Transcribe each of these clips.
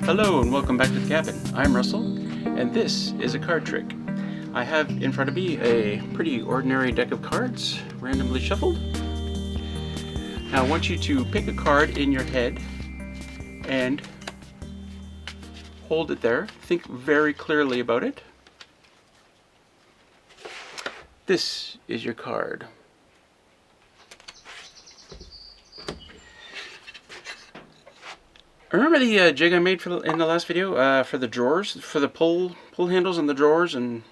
Hello and welcome back to the cabin. I'm Russell, and this is a card trick. I have in front of me a pretty ordinary deck of cards, randomly shuffled. Now I want you to pick a card in your head and hold it there. Think very clearly about it. This is your card. Remember the jig I made in the last video for the drawers, for the pull handles on the drawers, and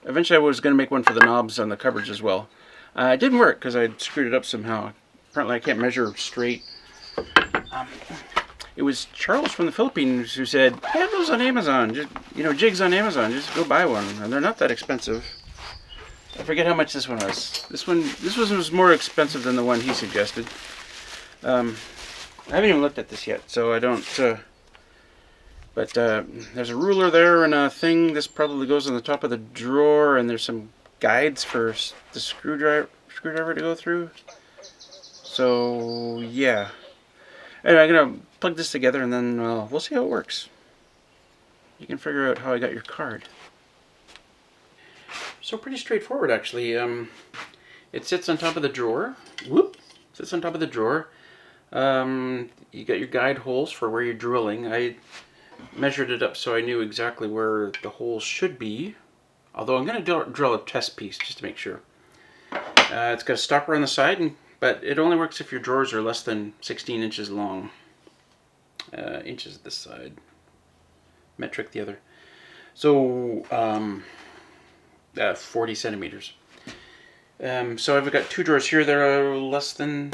eventually I was going to make one for the knobs on the cupboards as well. It didn't work because I screwed it up somehow. Apparently I can't measure straight. It was Charles from the Philippines who said, "Have those on Amazon, just, jigs on Amazon. Just go buy one, and they're not that expensive." I forget how much this one was. This was more expensive than the one he suggested. I haven't even looked at this yet, so I don't, but there's a ruler there and a thing. This probably goes on the top of the drawer, and there's some guides for the screwdriver to go through. So, yeah. Anyway, I'm going to plug this together, and then we'll see how it works. You can figure out how I got your card. So pretty straightforward, actually. It sits on top of the drawer. Sits on top of the drawer. You got your guide holes for where you're drilling. I measured it up so I knew exactly where the holes should be. Although I'm going to drill a test piece just to make sure. It's got a stopper on the side, but it only works if your drawers are less than 16 inches long. Inches this side. Metric the other. So, 40 centimeters. So I've got two drawers here that are less than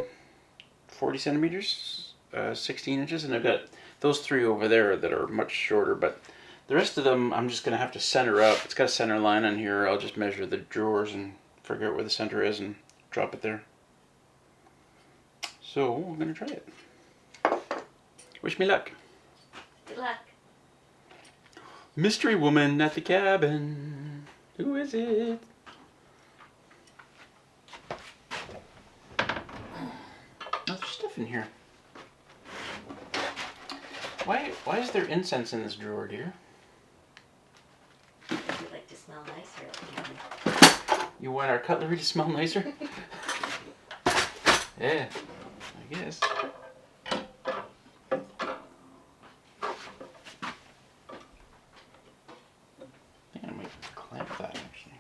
40 centimeters, 16 inches, and I've got those three over there that are much shorter, but the rest of them I'm just going to have to center up. It's got a center line on here. I'll just measure the drawers and figure out where the center is and drop it there. So I'm going to try it. Wish me luck. Good luck. Mystery woman at the cabin. Who is it? Oh, there's stuff in here. Why is there incense in this drawer, dear? You'd like to smell nicer. You want our cutlery to smell nicer? Yeah, I guess. I might clamp that, actually.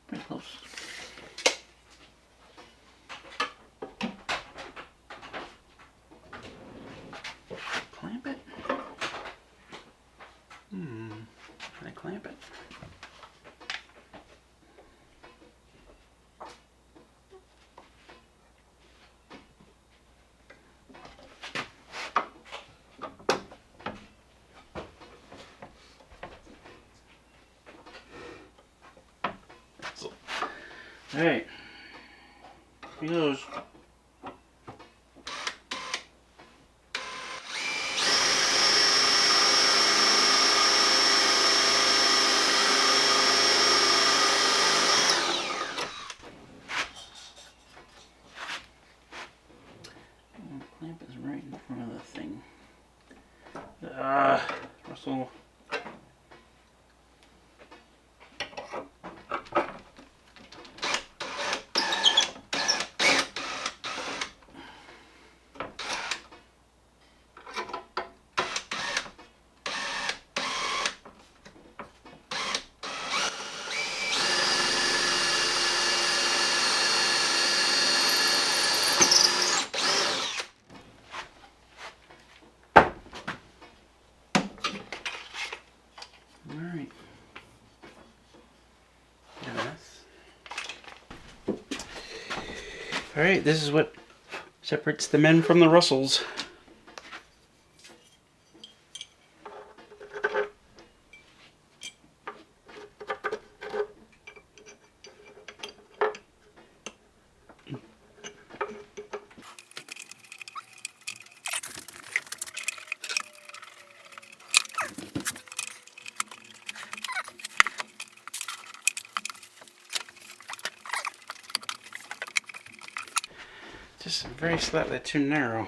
Pretty close. Clamp it? Can I clamp it? Alright. Here goes. Clamp is right in front of the thing. Russell. Alright. Alright, this is what separates the men from the Russells. Just very slightly too narrow.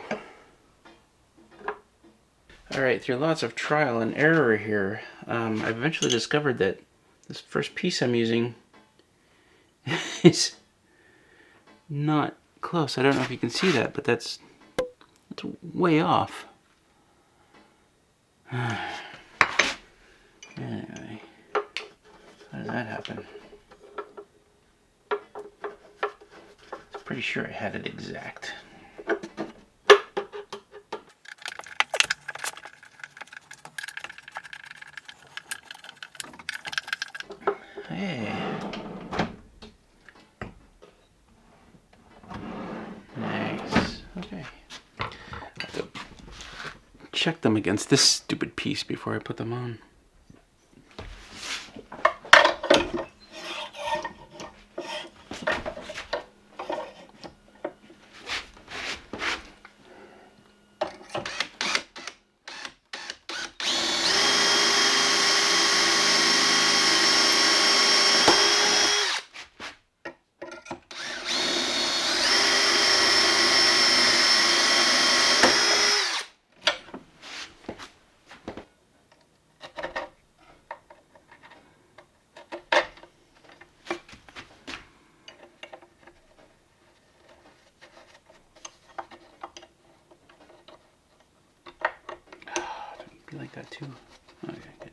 Alright, through lots of trial and error here, I've eventually discovered that this first piece I'm using is not close. I don't know if you can see that, but that's way off. Anyway, how did that happen? I'm pretty sure I had it exact. Hey. Nice. Okay. I have to check them against this stupid piece before I put them on. You like that too? Okay, good.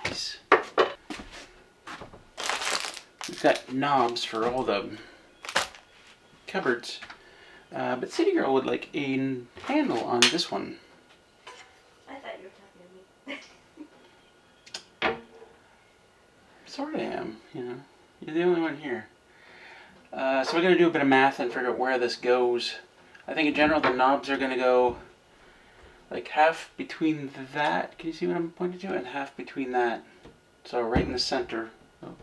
Nice. We've got knobs for all the cupboards, but City Girl would like a handle on this one. I thought you were talking to me. Sort of am, you know. You're the only one here. So we're going to do a bit of math and figure out where this goes. I think in general the knobs are going to go like half between that, can you see what I'm pointing to? And half between that. So right in the center of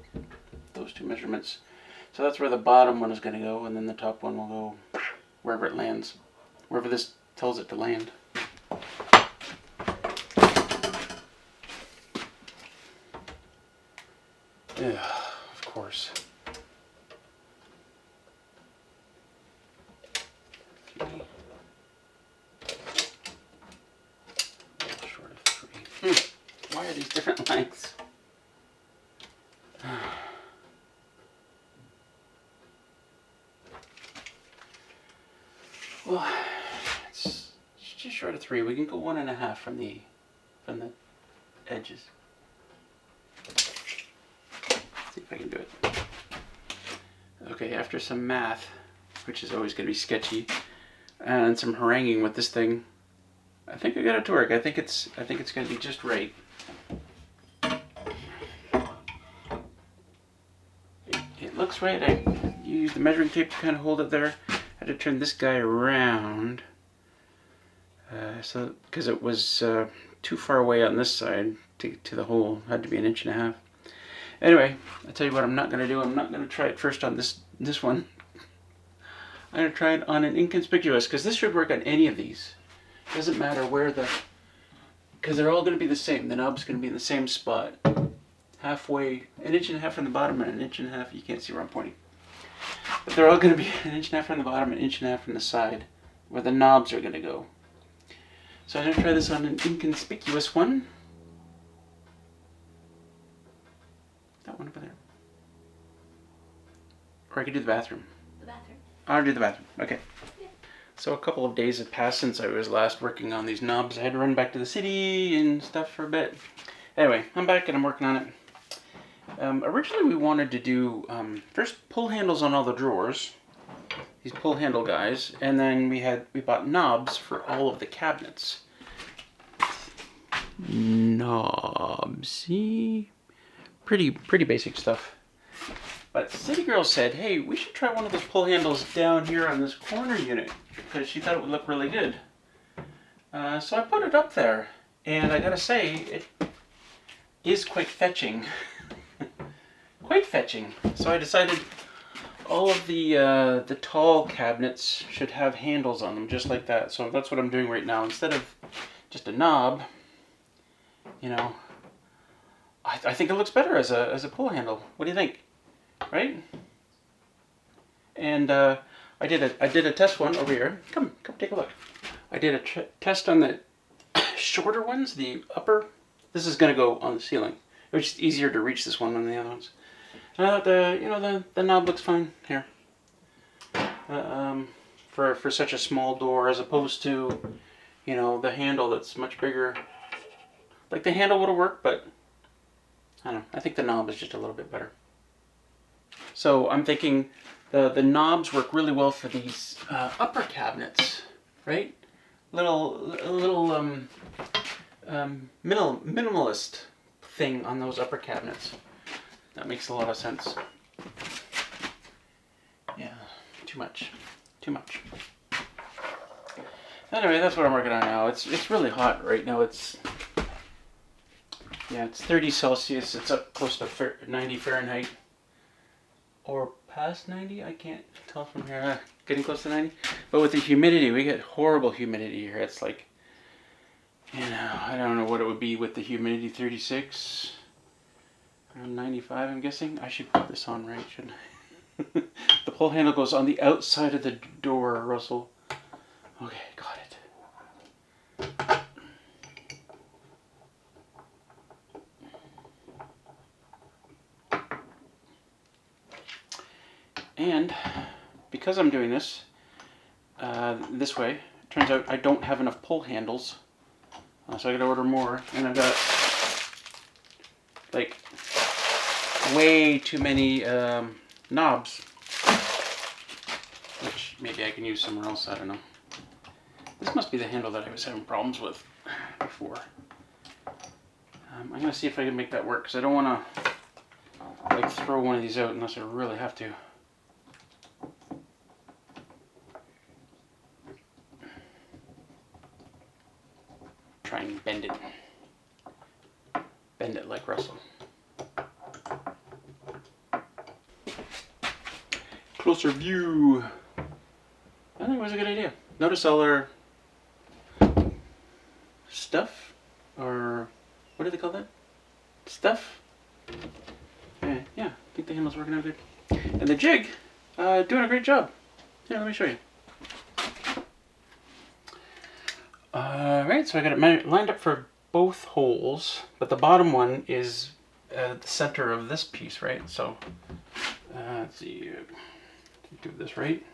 those two measurements. So that's where the bottom one is going to go, and then the top one will go wherever it lands. Wherever this tells it to land. Yeah, of course. Okay. lengths. Well, it's just short of 3. We can go 1.5 from the edges. Let's see if I can do it. Okay, after some math, which is always going to be sketchy, and some haranguing with this thing, I think I got it to work. I think it's going to be just right. It looks right. I used the measuring tape to kind of hold it there. I had to turn this guy around, so because it was too far away on this side to the hole. It had to be 1.5 inches. Anyway, I'll tell you what I'm not going to do. I'm not going to try it first on this one. I'm going to try it on an inconspicuous, because this should work on any of these. Doesn't matter where because they're all going to be the same. The knob's going to be in the same spot. Halfway, 1.5 inches from the bottom and 1.5 inches. You can't see where I'm pointing. But they're all going to be 1.5 inches from the bottom and 1.5 inches from the side, where the knobs are going to go. So I'm going to try this on an inconspicuous one. That one over there. Or I could do the bathroom. The bathroom. I'll do the bathroom. Okay. Yeah. So a couple of days have passed since I was last working on these knobs. I had to run back to the city and stuff for a bit. Anyway, I'm back and I'm working on it. Originally we wanted to do first pull handles on all the drawers. These pull handle guys. And then we bought knobs for all of the cabinets. Knobs. See? Pretty basic stuff. But City Girl said, hey, we should try one of those pull handles down here on this corner unit, because she thought it would look really good. So I put it up there, and I gotta say, it is quite fetching. Quite fetching. So I decided all of the tall cabinets should have handles on them, just like that. So that's what I'm doing right now. Instead of just a knob, you know, I think it looks better as a pull handle. What do you think? Right? And I did a test one over here. Come take a look. I did a test on the shorter ones, the upper. This is going to go on the ceiling. It was just easier to reach this one than the other ones. And I thought the knob looks fine here. For such a small door, as opposed to, the handle that's much bigger. Like, the handle would have worked, but I don't know. I think the knob is just a little bit better. So I'm thinking the knobs work really well for these upper cabinets, right? Little minimalist thing on those upper cabinets. That makes a lot of sense. Yeah, too much. Anyway, that's what I'm working on now. It's really hot right now. It's 30 Celsius. It's up close to 90 Fahrenheit. Or past 90? I can't tell from here. Getting close to 90. But with the humidity, we get horrible humidity here. It's like, I don't know what it would be with the humidity. 36? Around 95, I'm guessing. I should put this on right, shouldn't I? The pull handle goes on the outside of the door, Russell. Okay, got it. And because I'm doing this way, it turns out I don't have enough pull handles, so I got to order more. And I've got like way too many knobs, which maybe I can use somewhere else. I don't know. This must be the handle that I was having problems with before. I'm gonna see if I can make that work, because I don't want to like throw one of these out unless I really have to. Try and bend it like Russell. Closer view. I think it was a good idea. Notice all our stuff, or what do they call that? Stuff? Yeah, I think the handle's working out good. And the jig, doing a great job. Here, let me show you. Alright, so I got it lined up for both holes, but the bottom one is the center of this piece, right? So let's see, do this right.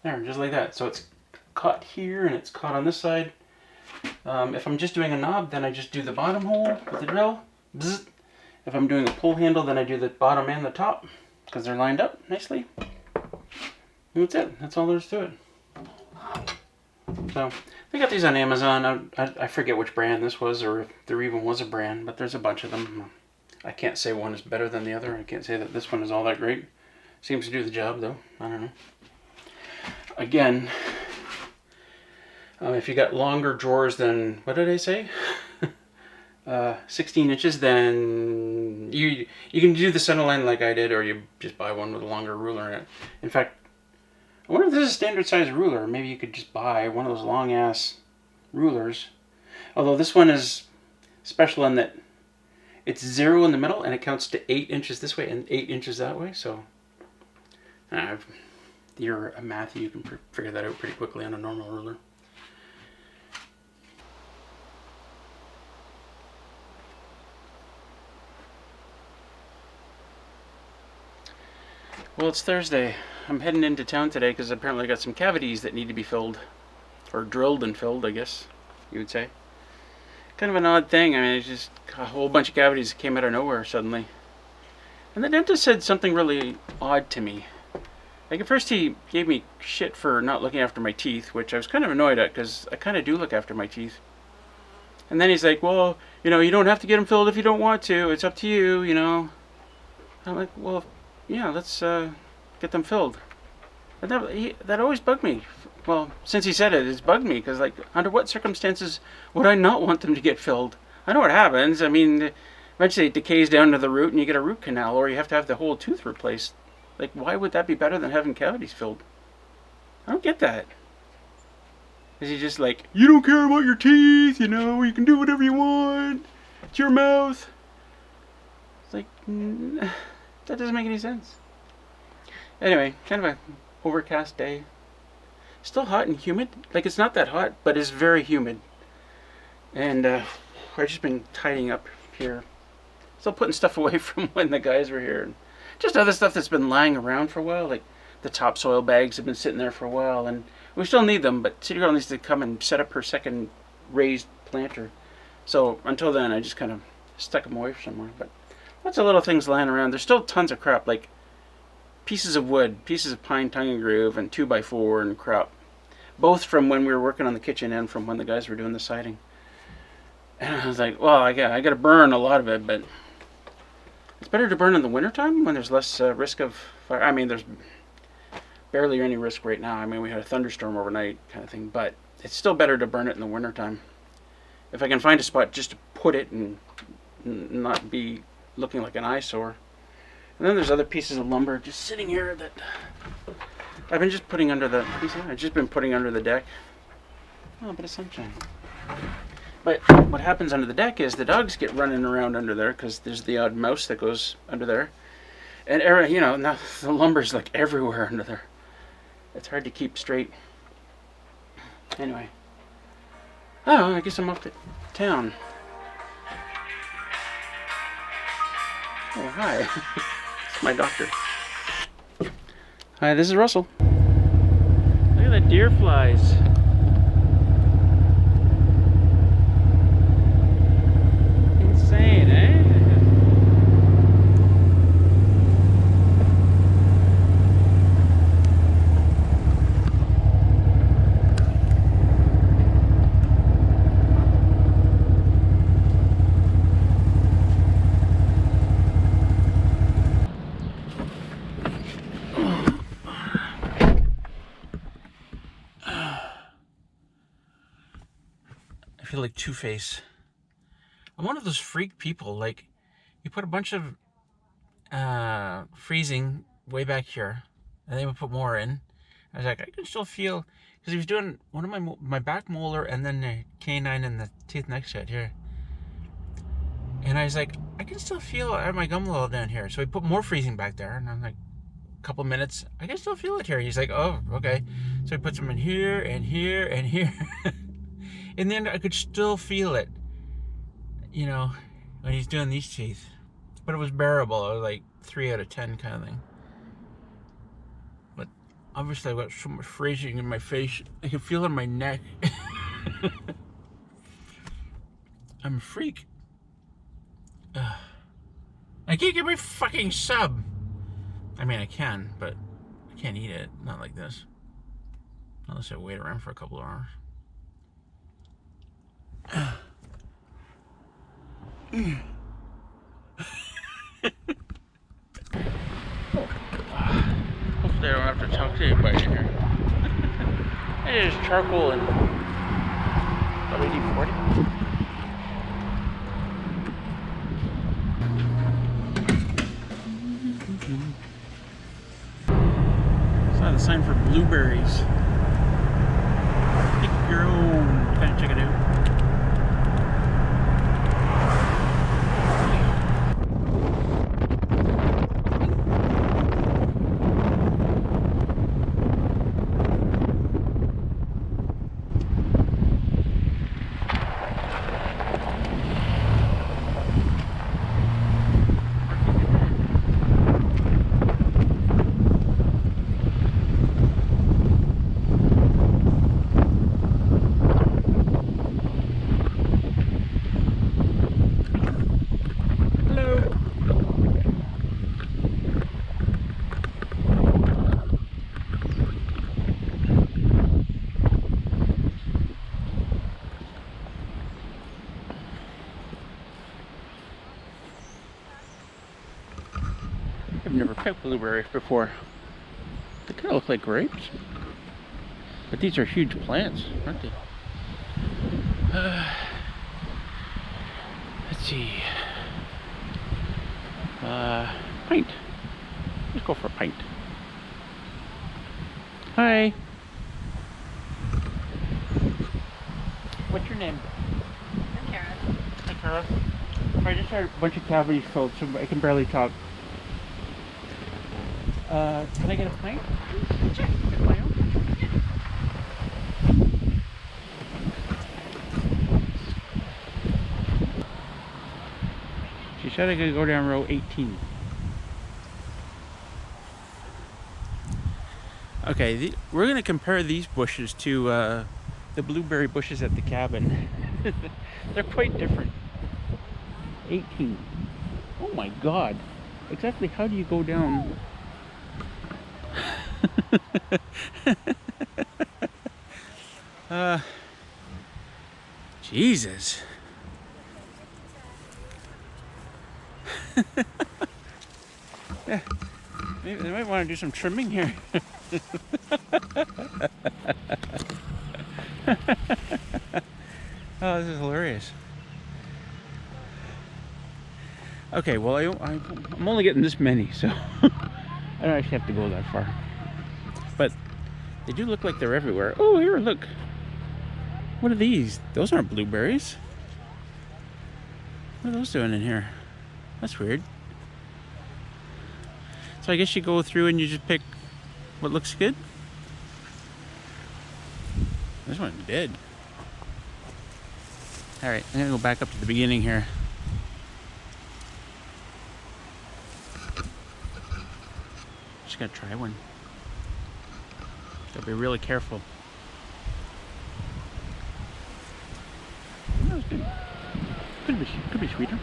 There, just like that. So it's caught here and it's caught on this side. If I'm just doing a knob, then I just do the bottom hole with the drill. Bzz. If I'm doing a pull handle, then I do the bottom and the top because they're lined up nicely. And that's it. That's all there is to it. So I got these on Amazon. I forget which brand this was, or if there even was a brand, but there's a bunch of them. I can't say one is better than the other. I can't say that this one is all that great. Seems to do the job though. I don't know. Again, if you got longer drawers than, what did I say? 16 inches, then you can do the center line like I did, or you just buy one with a longer ruler in it. In fact, I wonder if this is a standard size ruler. Maybe you could just buy one of those long ass rulers. Although this one is special in that it's 0 in the middle and it counts to 8 inches this way and 8 inches that way. So you're a mathy, you can figure that out pretty quickly on a normal ruler. Well, it's Thursday. I'm heading into town today because apparently I got some cavities that need to be filled. Or drilled and filled, I guess you would say. Kind of an odd thing. I mean, it's just a whole bunch of cavities that came out of nowhere suddenly. And the dentist said something really odd to me. Like at first he gave me shit for not looking after my teeth, which I was kind of annoyed at because I kind of do look after my teeth. And then he's like, well, you know, you don't have to get them filled if you don't want to. It's up to you, you know. I'm like, well, yeah, let's get them filled. And that always bugged me. Well, since he said it, it's bugged me because, like, under what circumstances would I not want them to get filled? I know what happens. I mean, eventually it decays down to the root and you get a root canal, or you have to have the whole tooth replaced. Like, why would that be better than having cavities filled? I don't get that. Is he just like, you don't care about your teeth, you know, you can do whatever you want. It's your mouth. It's like, that doesn't make any sense. Anyway, kind of a overcast day. Still hot and humid. Like, it's not that hot, but it's very humid. And I've just been tidying up here. Still putting stuff away from when the guys were here. And just other stuff that's been lying around for a while. Like the topsoil bags have been sitting there for a while. And we still need them, but City Girl needs to come and set up her second raised planter. So until then, I just kind of stuck them away somewhere. But lots of little things lying around. There's still tons of crap, like pieces of wood, pieces of pine tongue and groove, and 2x4 and crap. Both from when we were working on the kitchen and from when the guys were doing the siding. And I was like, well, I got to burn a lot of it, but it's better to burn in the wintertime when there's less risk of fire. I mean, there's barely any risk right now. I mean, we had a thunderstorm overnight kind of thing, but it's still better to burn it in the wintertime. If I can find a spot just to put it and not be looking like an eyesore. And then there's other pieces of lumber just sitting here that I've been just putting under the, I've just been putting under the deck. Oh, a bit of sunshine. But what happens under the deck is the dogs get running around under there because there's the odd mouse that goes under there. And, you know, now the lumber's like everywhere under there. It's hard to keep straight. Anyway. Oh, I guess I'm off to town. Oh, hi. It's my doctor. Hi, this is Russell. Look at the deer flies. Insane, eh? I feel like Two-Face. I'm one of those freak people, like, you put a bunch of freezing way back here, and then we put more in. I was like, I can still feel, because he was doing one of my back molar and then the canine and the teeth next to it here. And I was like, I can still feel my gum level down here. So he put more freezing back there, and I'm like, a couple minutes, I can still feel it here. He's like, oh, okay. So he puts them in here and here and here. in the end, I could still feel it, you know, when he's doing these teeth. But it was bearable. It was like 3 out of 10 kind of thing. But obviously I've got so much freezing in my face. I can feel it in my neck. I'm a freak. I can't get my fucking sub. I mean, I can, but I can't eat it. Not like this. Unless I wait around for a couple of hours. Hopefully I don't have to talk to anybody here. It is charcoal and WD-40. Saw the sign for blueberries. Pick your own. Kind of check it out. I've never picked blueberries before. They kind of look like grapes. But these are huge plants, aren't they? Let's see. Pint. Let's go for a pint. Hi. What's your name? I'm Kara. Hi, Kara. I just had a bunch of cavities filled, so I can barely talk. Can I get a pint? Sure. Get my own? She said I could go down row 18. Okay, we're going to compare these bushes to the blueberry bushes at the cabin. They're quite different. 18. Oh my god. Exactly how do you go down? Jesus. Yeah, maybe they might want to do some trimming here. Oh, this is hilarious. Okay, well, I'm only getting this many, so I don't actually have to go that far. But they do look like they're everywhere. Oh, here, look. What are these? Those aren't blueberries. What are those doing in here? That's weird. So I guess you go through and you just pick what looks good. This one's dead. Alright, I'm gonna go back up to the beginning here. Just gotta try one. Gotta be really careful. That was good. Could be sweeter.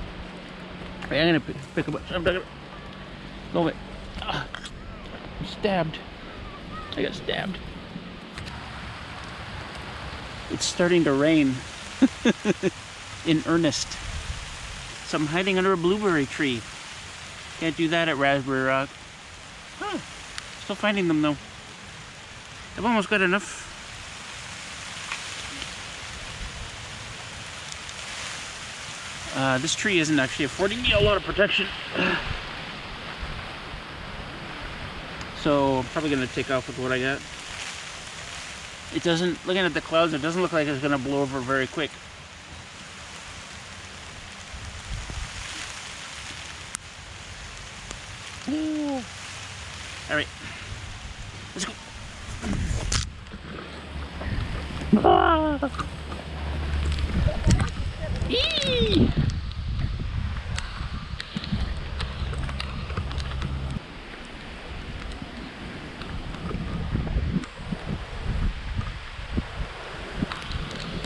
Right, I'm gonna pick up a little bit. I'm stabbed. I got stabbed. It's starting to rain. In earnest. So I'm hiding under a blueberry tree. Can't do that at Raspberry Rock. Huh. Still finding them though. I've almost got enough. This tree isn't actually affording me a lot of protection. So I'm probably going to take off with what I got. It doesn't, looking at the clouds, it doesn't look like it's going to blow over very quick. All right, let's go. Eee!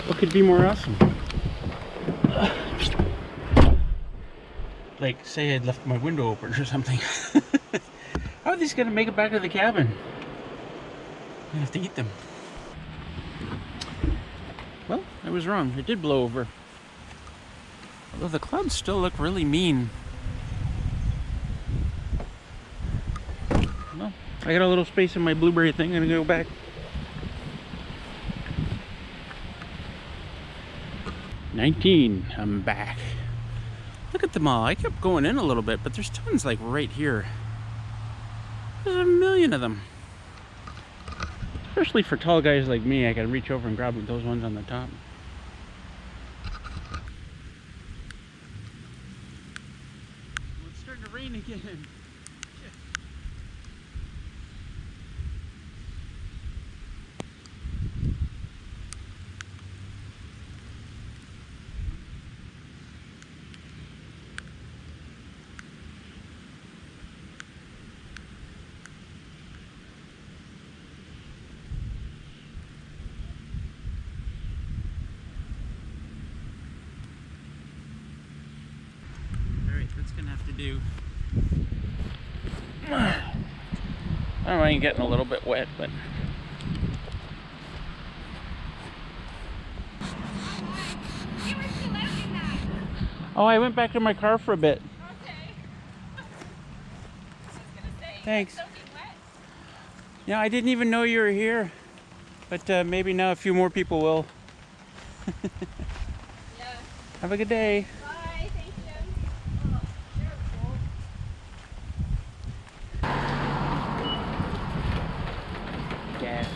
What could be more awesome? Like, say I'd left my window open or something. How are these gonna make it back to the cabin? I have to eat them. Well, I was wrong. It did blow over. Although the clouds still look really mean. Well, I got a little space in my blueberry thing. I'm gonna go back. 19. I'm back. Look at them all. I kept going in a little bit, but there's tons like right here. There's a million of them. Especially for tall guys like me, I can reach over and grab those ones on the top. Oh, it's starting to rain again. That's gonna have to do. I don't mind getting a little bit wet, but oh, I went back to my car for a bit. Okay. I was gonna say, Thanks. soaking wet. Yeah, I didn't even know you were here, but maybe now a few more people will. Yeah. Have a good day. Bye. Thank you. Oh, they're cold. Gas.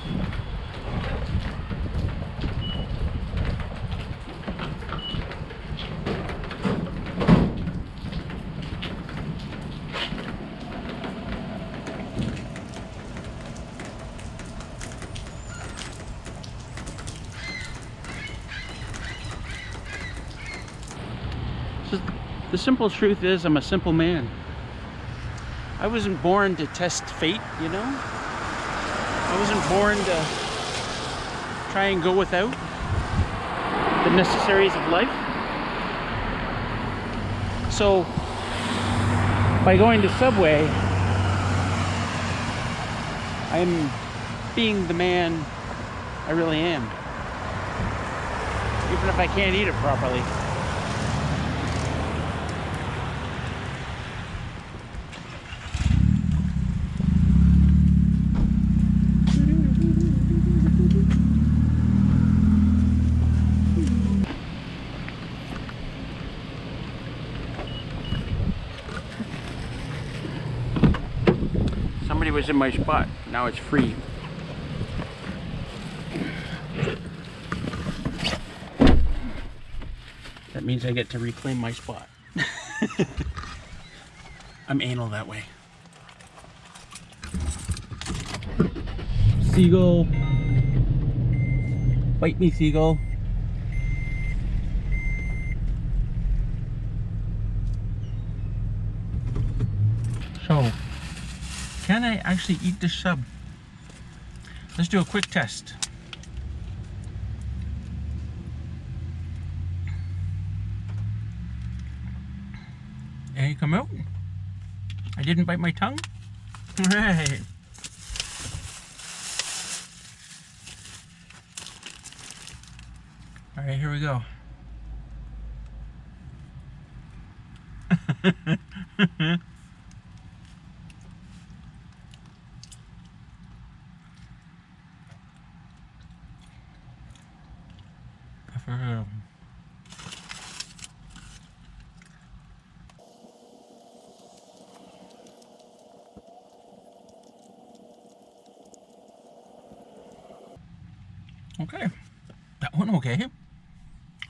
So the simple truth is, I'm a simple man. I wasn't born to test fate, you know? I wasn't born to try and go without the necessaries of life. So, by going to Subway, I'm being the man I really am. Even if I can't eat it properly. Somebody was in my spot. Now it's free. That means I get to reclaim my spot. I'm anal that way. Seagull. Bite me, seagull. So, can I actually eat this sub? Let's do a quick test. Any come out? I didn't bite my tongue? Right. Alright, here we go. Okay, that one okay.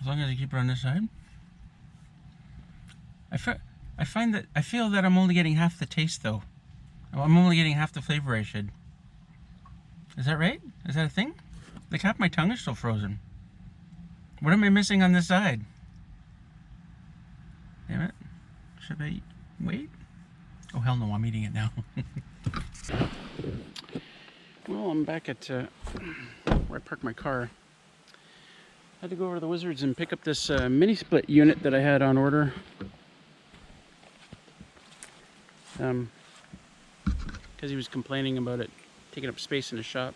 As long as I keep it on this side. I feel that I'm only getting half the taste though. I'm only getting half the flavor I should. Is that right? Is that a thing? Like half my tongue is still frozen. What am I missing on this side? Damn it. Should I wait? Oh, hell no, I'm eating it now. Well, I'm back at where I parked my car. I had to go over to the Wizards and pick up this mini split unit that I had on order. Because he was complaining about it taking up space in his shop.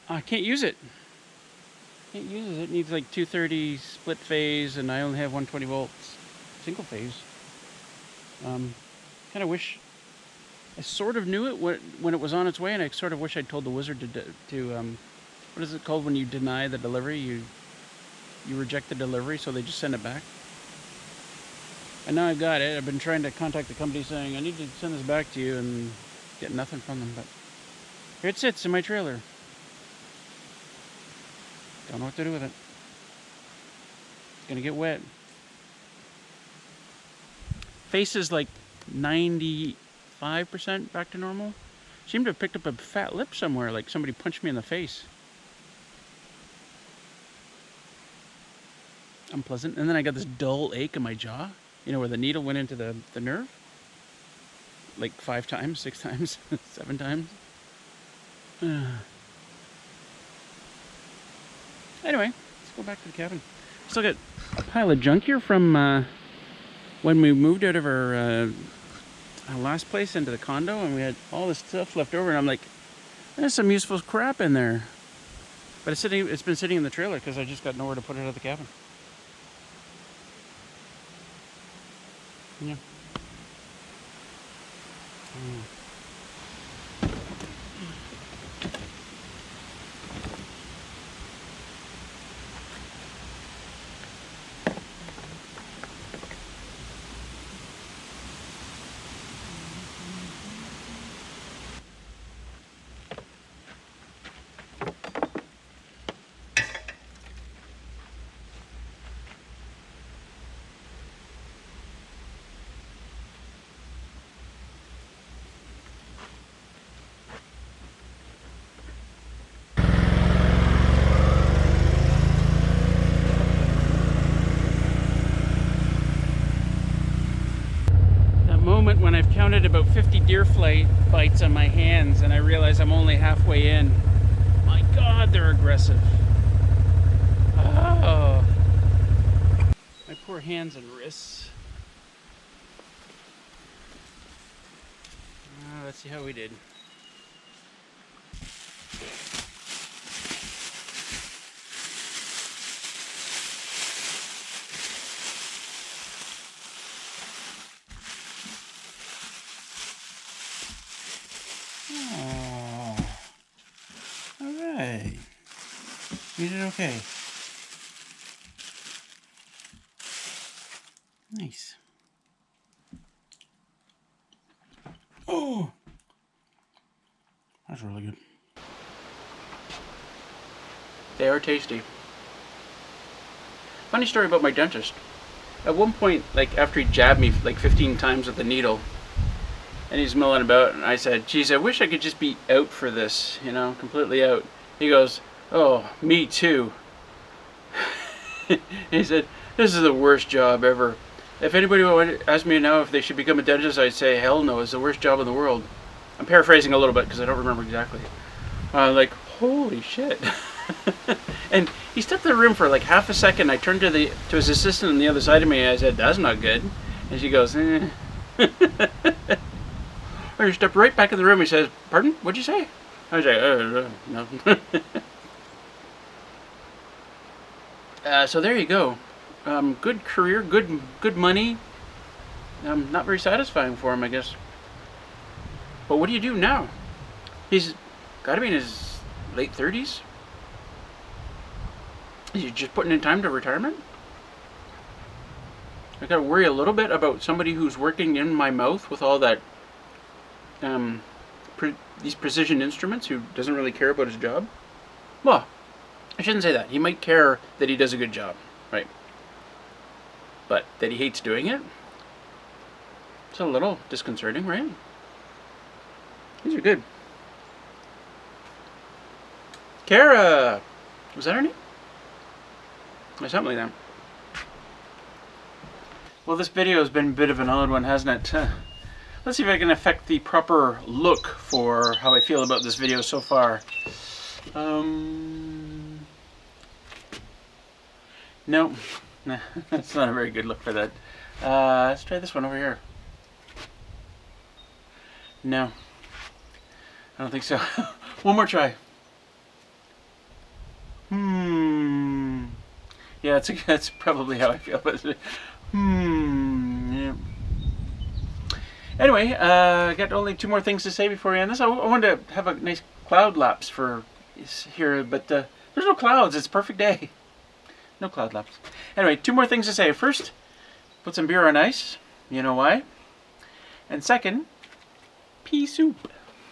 I can't use it. Can't use it. It needs like 230 split phase, and I only have 120 volts single phase. Kind of wish I sort of knew it when it was on its way, and I sort of wish I'd told the Wizard to what is it called when you deny the delivery? You reject the delivery, so they just send it back. And now I've got it. I've been trying to contact the company saying I need to send this back to you, and get nothing from them. But here it sits in my trailer. Don't know what to do with it. It's gonna get wet. Face is like 95% back to normal. Seemed to have picked up a fat lip somewhere, like somebody punched me in the face. Unpleasant. And then I got this dull ache in my jaw. You know, where the needle went into the nerve? Like 5 times, 6 times, 7 times. Anyway, let's go back to the cabin. Still got a pile of junk here from when we moved out of our last place into the condo, and we had all this stuff left over, and I'm like, there's some useful crap in there. But it's been sitting in the trailer because I just got nowhere to put it out of the cabin. Yeah. Moment when I've counted about 50 deer bites on my hands and I realize I'm only halfway in. My God, they're aggressive. Oh, my poor hands and wrists. Let's see how we did. You did okay. Nice. Oh, that's really good. They are tasty. Funny story about my dentist. At one point, like after he jabbed me like 15 times with the needle, and he's milling about, and I said, geez, I wish I could just be out for this, you know, completely out. He goes, oh, me too. He said, this is the worst job ever. If anybody would ask me now if they should become a dentist, I'd say, hell no, it's the worst job in the world. I'm paraphrasing a little bit because I don't remember exactly. Like, holy shit. And he stepped in the room for like half a second. I turned to his assistant on the other side of me, and I said, that's not good. And she goes, eh. Or he stepped right back in the room. He says, pardon? What'd you say? I was like, nothing. So there you go. Good career, good money. Not very satisfying for him, I guess. But what do you do now? He's got to be in his late 30s. Is he just putting in time to retirement? I got to worry a little bit about somebody who's working in my mouth with all that, these precision instruments, who doesn't really care about his job. Well, I shouldn't say that. He might care that he does a good job, right? But that he hates doing it? It's a little disconcerting, right? These are good. Kara! Was that her name? Or something like that. Well, this video has been a bit of an odd one, hasn't it? Let's see if I can affect the proper look for how I feel about this video so far. No, that's not a very good look for that. Let's try this one over here. No, I don't think so. One more try. Yeah, that's probably how I feel. Yeah. Anyway, I got only 2 more things to say before we end this. I wanted to have a nice cloud lapse for here, but there's no clouds. It's a perfect day. No cloud lapse. Anyway, 2 more things to say. First, put some beer on ice. You know why. And second, pea soup.